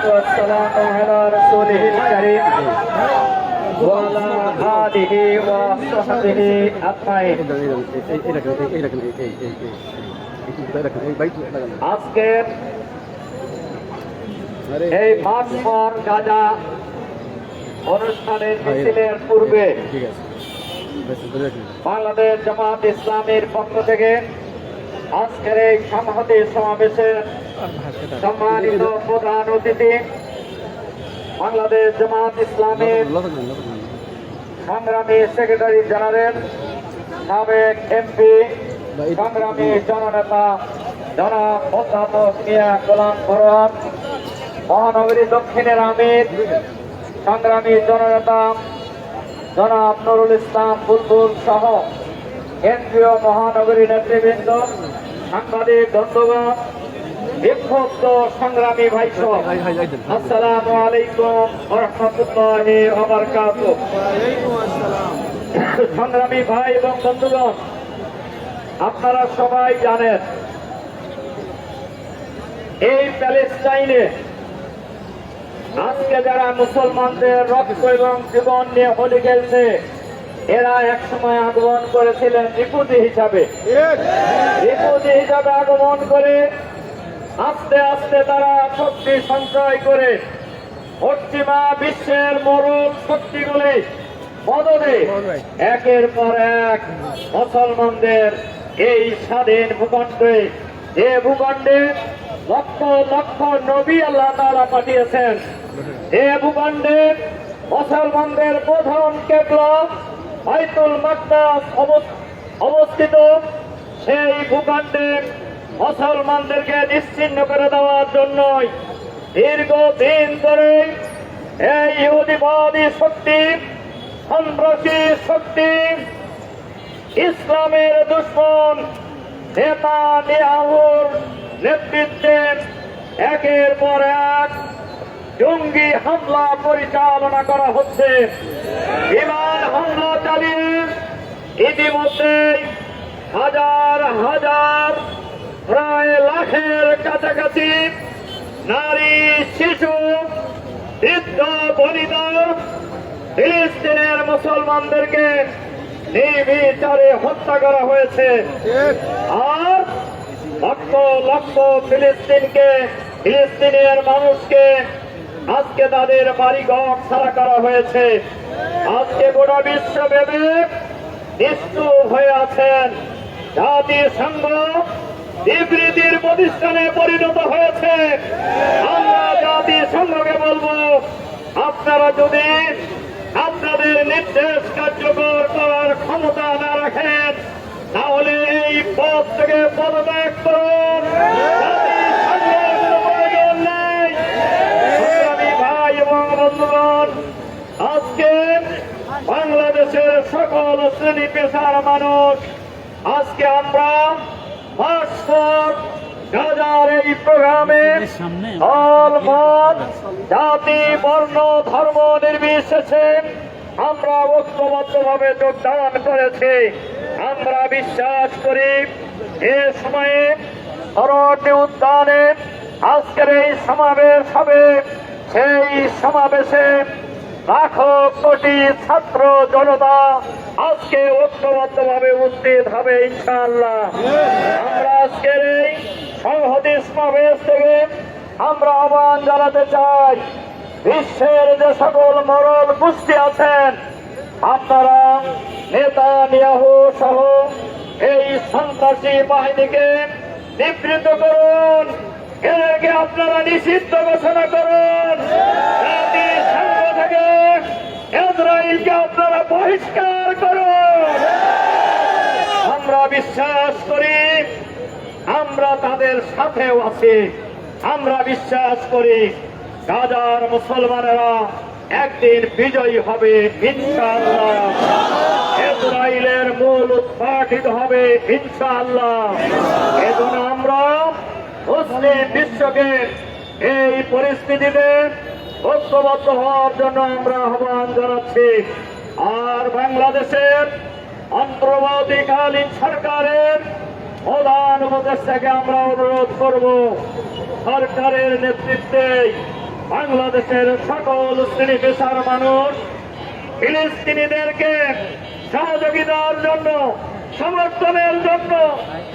والسلام على رسوله الكريم وعلى آله وصحبه أجمعين। আজকের এই মাসফর গাজা অনুষ্ঠানের মিছিলের পূর্বে বাংলাদেশ জামাত ইসলামের পক্ষ থেকে আজকের এই সংহতি সমাবেশের সম্মানিত প্রধান অতিথি বাংলাদেশ জামাত ইসলামের সংগ্রামী সেক্রেটারি জেনারেল সাবেক এমপি সংগ্রামী জননেতা জনাব অধ্যাপক মিয়া গোলাম ফরহাদ, মহানগরী দক্ষিণের আমির সংগ্রামী জননেতা জনাব নুরুল ইসলাম বুলবুল সহ কেন্দ্রীয় মহানগরী নেতৃবৃন্দ, সাংবাদিক বন্ধুগণ, বিক্ষুব্ধ সংগ্রামী ভাইসব, আসসালামু আলাইকুম ওয়া রাহমাতুল্লাহি ওয়া বারাকাতুহু। সংগ্রামী ভাই এবং বন্ধুগণ, আপনারা সবাই জানেন এই প্যালেস্টাইনে আজকে যারা মুসলমানদের রক্ত এবং জীবন নিয়ে হোলি খেলছে, এরা একসময় আগমন করেছিলেন রিপুজি হিসাবে আগমন করে আস্তে আস্তে তারা শক্তি সঞ্চয় করে পশ্চিমা বিশ্বের মরুল শক্তিগুলি মদদে একের পর এক মুসলমানদের এই স্বাধীন ভূখণ্ডে, যে ভূখণ্ডে লক্ষ লক্ষ নবী আল্লাহ তাআলা পাঠিয়েছেন, যে ভূখণ্ডে মুসলমানদের প্রধান কেবলা বাইতুল মাকদাস অবস্থিত, সেই ভূখণ্ডে মুসলমানদেরকে নিশ্চিহ্ন করে দেওয়ার জন্যই দীর্ঘদিন ধরে এই ইহুদিবাদী শক্তি, সন্ত্রাসী শক্তি, ইসলামের দুশমন নেতানিয়াহুর নেতৃত্বে একের পর এক জঙ্গি হামলা পরিচালনা করা হচ্ছে। বিমান হামলা চালিয়ে ইতিমধ্যে হাজার হাজার প্রায় লাখের কাছাকাছি নারী, শিশু, বৃদ্ধ, বনিতা ফিলিস্তিনের মুসলমানদেরকে নির্বিচারে হত্যা করা হয়েছে। আর লক্ষ লক্ষ ফিলিস্তিনের মানুষকে আজকে তাদের বাড়িঘর ছাড়া করা হয়েছে। আজকে গোটা বিশ্বব্যাপী নিশ্চুপ হয়ে আছেন। জাতিসংঘ বিবৃতির প্রতিষ্ঠানে পরিণত হয়েছে। আমরা জাতিসংঘকে বলবো, আপনারা যদি আপনাদের নির্দেশ কার্যকর করার ক্ষমতা না রাখেন, তাহলে এই পদ থেকে পদত্যাগ করুন। প্রয়োজন নেই। সংগ্রামী ভাই এবং বন্ধুগণ, আজকে বাংলাদেশের সকল শ্রেণী পেশার মানুষ, আজকে আমরা গাজার এই প্রোগ্রামে দল, মত, জাতি, বর্ণ, ধর্ম নির্বিশেষে আমরা ঐক্যবদ্ধভাবে যোগদান করেছি। আমরা বিশ্বাস করি এ সময়ে সরোবরী উদ্যানে আজকের এই সমাবেশ হবে। সেই সমাবেশে লাখো কোটি ছাত্র জনতা আজকে ঐক্যবদ্ধভাবে উপস্থিত হবে ইনশাআল্লাহ। আমরা আজকের এই সংহতি সমাবেশ থেকে আমরা আহ্বান জানাতে চাই, বিশ্বের যে সকল মরল গোষ্ঠী আছেন, আপনারা নেতানিয়াহু সহ এই সন্ত্রাসী বাহিনীকে নিবৃত্ত করুন, এদেরকে আপনারা নিষিদ্ধ ঘোষণা করুন। জাতিসংঘ থেকে ইসরায়েলকে আপনারা বহিষ্কার করুন। আমরা বিশ্বাস করি আমরা তাদের সাথেও আছি। আমরা বিশ্বাস করি গাজার মুসলমানেরা একদিন বিজয়ী হবে ইনশাআল্লাহ। ইসরায়েলের মূল উৎপাটিত হবে ইনশাআল্লাহ। এজন্য আমরা মুসলিম বিশ্বকে এই পরিস্থিতিতে ঐক্যবদ্ধ হওয়ার জন্য আমরা আহ্বান জানাচ্ছি। আর বাংলাদেশের অন্তর্বর্তীকালীন সরকারের প্রধান উপদেষ্টাকে আমরা অনুরোধ করব, সরকারের নেতৃত্বে বাংলাদেশের সকল শ্রেণী পেশার মানুষ ফিলিস্তিনিদেরকে সহযোগিতার জন্য, সমর্থনের জন্য,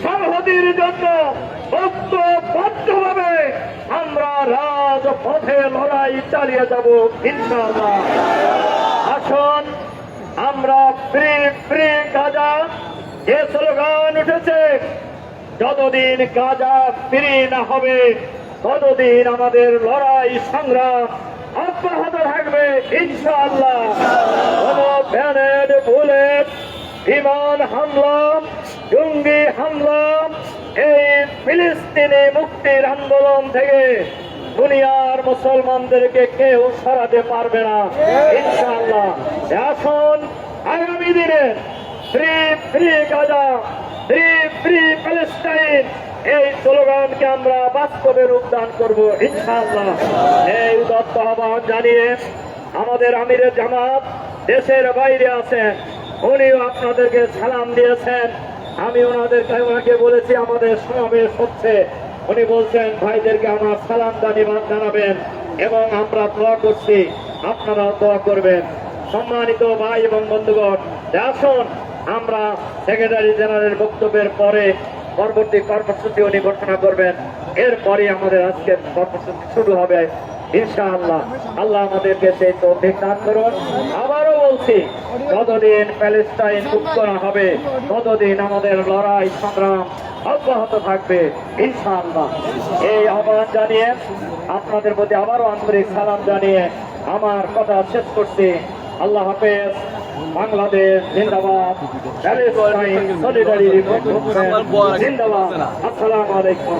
সংহতির জন্য ঐক্যবদ্ধভাবে আমরা রাজপথে লড়াই চালিয়ে যাব ইনশাআল্লাহ। আসুন আমরা ফ্রি ফ্রি গাজা যে স্লোগান উঠেছে, যতদিন গাজা ফ্রি না হবে ততদিন আমাদের লড়াই সংগ্রাম অব্যাহত থাকবে ইনশাআল্লাহ। কোন গ্রেনেড, বুলেট, বিমান হামলা, জঙ্গি হামলা এই ফিলিস্তিনি মুক্তির আন্দোলন থেকে দুনিয়ার মুসলমানদেরকে কেউ সরাতে পারবে না ইনশাআল্লাহ। আসুন আগামী দিনে free free Gaza, free free Palestine এই স্লোগানকে আমরা বাস্তবে রূপদান করব ইনশাআল্লাহ। এই উদাত্ত আহ্বান জানিয়ে আমাদের আমিরের জামাত দেশের বাইরে আছেন, উনিও আপনাদেরকে সালাম দিয়েছেন। আমি ওনাকে বলেছি আমাদের সমাবেশ হচ্ছে, উনি বলছেন ভাইদেরকে আমার সালাম জানাবেন এবং আমরা দোয়া করছি, আপনারা দোয়া করবেন। সম্মানিত ভাই এবং বন্ধুগণ, আসুন আমরা সেক্রেটারি জেনারেল বক্তব্যের পরে পরবর্তী কর্মসূচি উনি ঘোষণা করবেন, এরপরে আমাদের আজকের কর্মসূচি শুরু হবে ইনশাআল্লাহ। আল্লাহ আমাদেরকে সেই তৌফিক দান করুন। আবারও বলছি, যতদিন প্যালেস্টাইন মুক্ত না হবে ততদিন আমাদের লড়াই সংগ্রাম অব্যাহত থাকবে ইনশাআল্লাহ। এই আহ্বান জানিয়ে আপনাদের প্রতি আবারও আন্তরিক সালাম জানিয়ে আমার কথা শেষ করছি। আল্লাহ হাফেজ। বাংলাদেশ জিন্দাবাদ, প্যালেস্টাইন সলিডারিটি জিন্দাবাদ। আসসালামু আলাইকুম।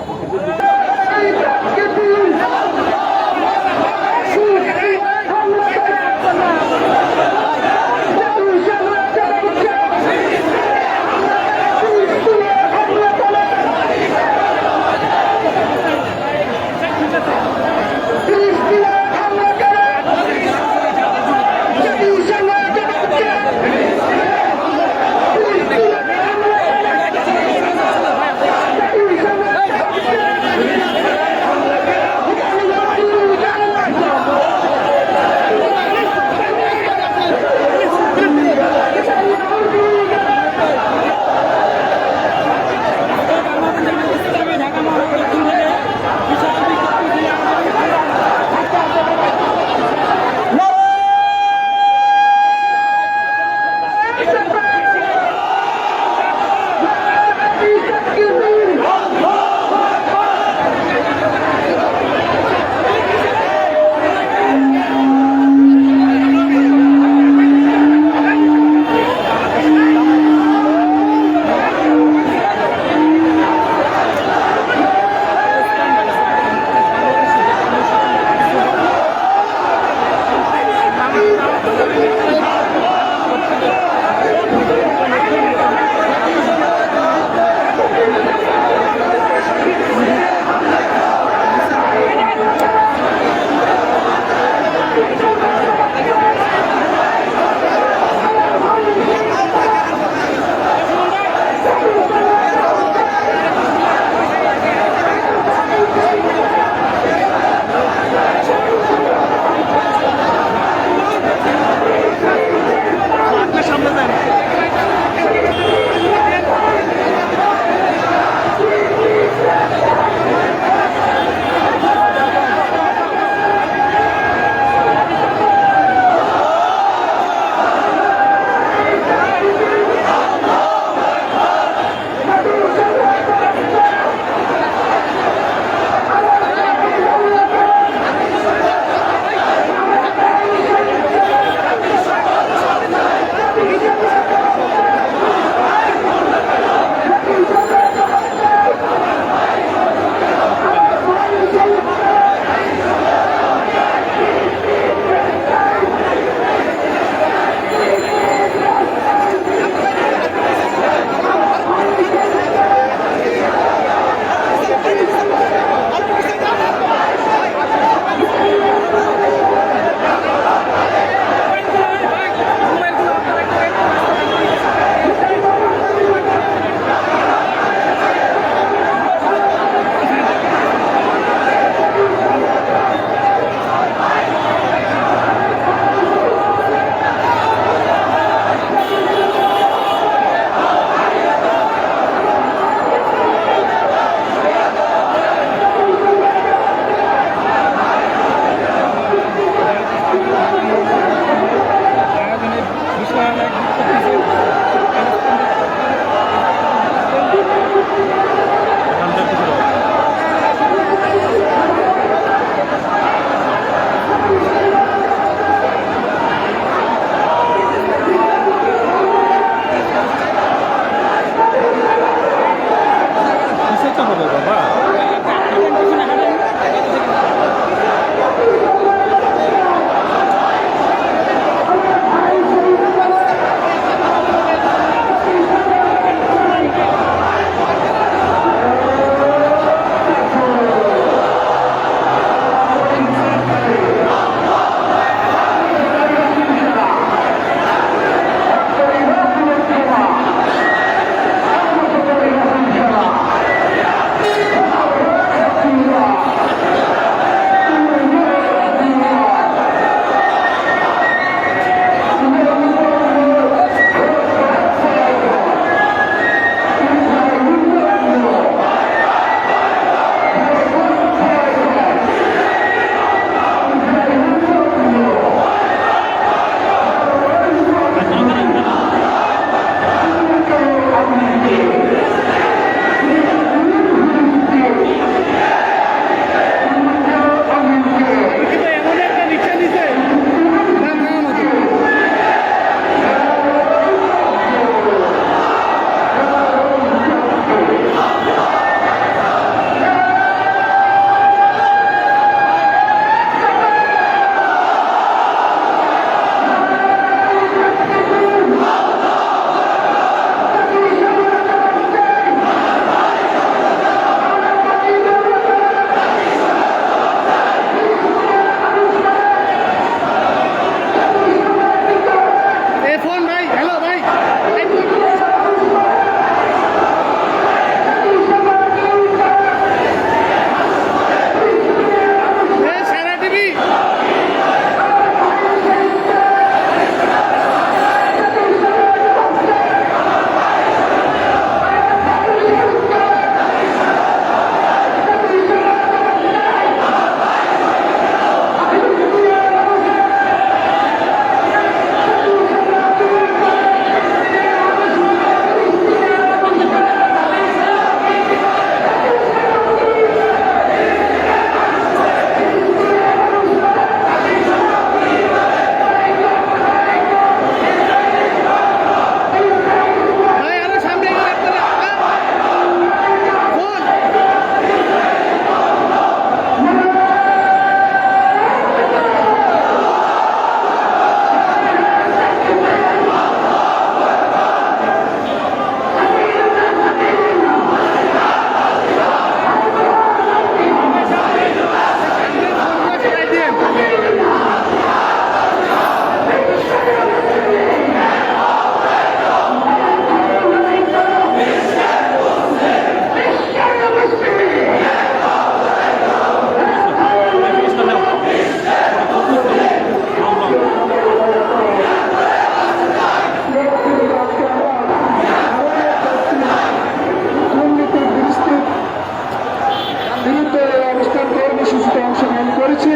করেছি,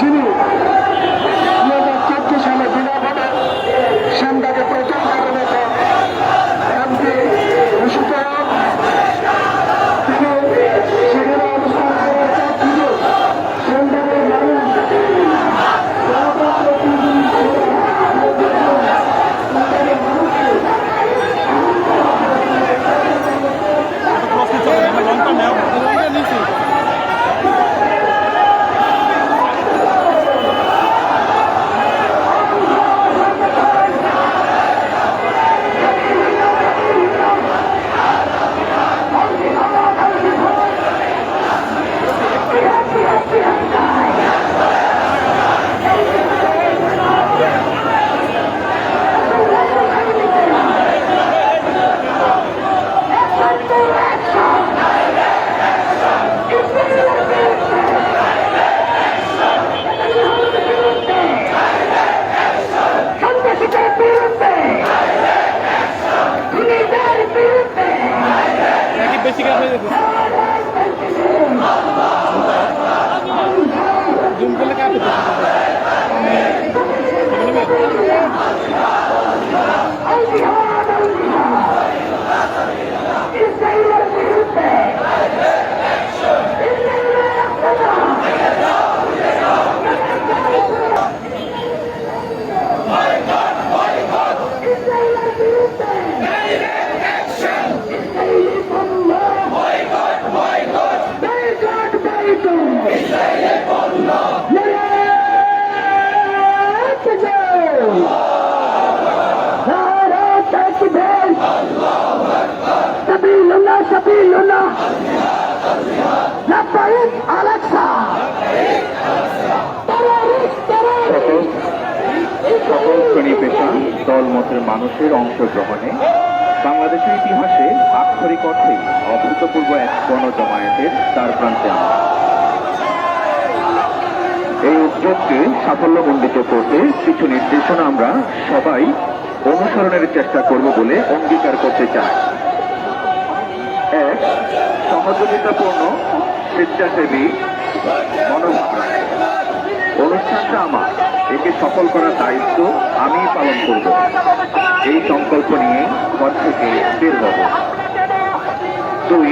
যিনি 2014 সালে বিনা ভোটে শ্যামদাকে প্রথমবারের মতো এমপি ঘোষিত হন। তিনি সেখানে অবস্থান করার পর থেকে শ্যামদাকের মানুষ বেশি কাজ হয়ে গেছে জুম করলে কাজ সকল শ্রেণী পেশা দল মতের মানুষের অংশগ্রহণে বাংলাদেশের ইতিহাসে আক্ষরিক অর্থে অভূতপূর্ব এক গণজমায়েতের দ্বার প্রান্তে আমরা এই উদ্যোগকে সাফল্যমণ্ডিত করতে কিছু নির্দেশনা আমরা সবাই অনুসরণের চেষ্টা করব বলে অঙ্গীকার করতে চাই। এক, সহযোগিতাপূর্ণ স্বেচ্ছাসেবী মনোভাব রাখা। অনুষ্ঠানটা আমার, একে সফল করার দায়িত্ব আমি পালন করব, এই সংকল্প নিয়ে ঘর থেকে বের হব। দুই,